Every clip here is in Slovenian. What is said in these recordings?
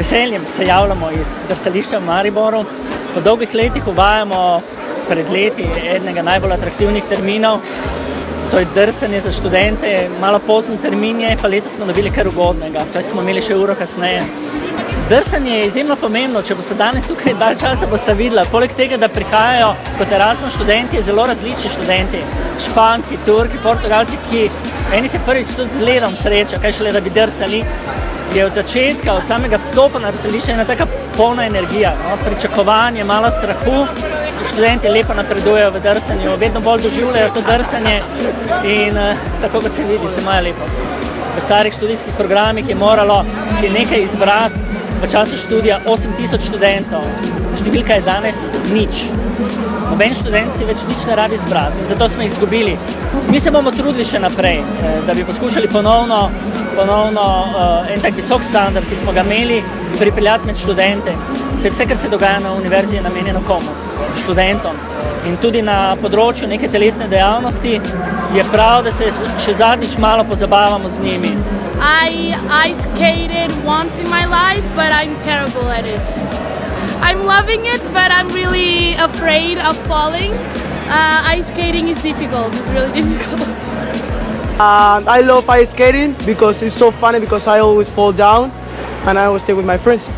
veseljem se javljamo iz drsališča v Mariboru. Po dolgih letih uvajamo pred leti enega najbolj atraktivnih terminov, to je drsanje za študente. Malo pozen termin je, pa letos smo dobili kar ugodnega, včasih smo imeli še uro kasneje. Drsanje je izjemno pomembno, če boste danes tukaj dalj časa, boste videli. Poleg tega, da prihajajo kot Erasmus študenti, zelo različni študenti. Španci, Turki, Portugalci, ki eni se prvič tudi z ledom srečajo, kaj šele, da bi drsali. Je od začetka, od samega vstopa na drsališče ena taka polna energija, no? Pričakovanje, malo strahu. Študenti lepo napredujejo v drsanju, vedno bolj doživljajo to drsanje in tako kot se vidi, se imajo lepo. V starih študijskih programih je moralo si nekaj izbrati. V času študija 8000 študentov, številka je danes nič. Noben študent si več nič ne rabi izbrati, zato smo jih izgubili. Mi se bomo trudili še naprej, da bi poskušali ponovno en tak visok standard, ki smo ga imeli, pripeljati med študente. Vse, kar se dogaja na univerzi, je namenjeno komu? Študentom. In tudi na področju neke telesne dejavnosti je prav, da se še zadnjič malo pozabavamo z njimi. I skated once in my life, but I'm terrible at it. I'm loving it, but I'm really afraid of falling. Ice skating is difficult, it's really difficult. I love ice skating because it's so funny, because I always fall down and I always stay with my friends.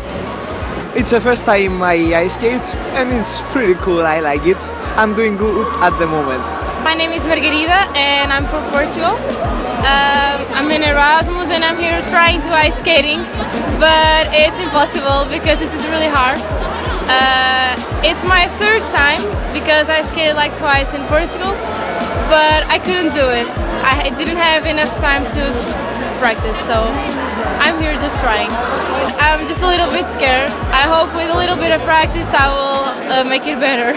It's the first time I ice skate and it's pretty cool, I like it. I'm doing good at the moment. My name is Margarida and I'm from Portugal. I'm in Erasmus and I'm here trying to ice skating, but it's impossible because this is really hard. It's my third time because I skated like twice in Portugal, but I couldn't do it. I didn't have enough time to practice, so I'm here just trying. I'm just a little bit scared. I hope with a little bit of practice I will make it better.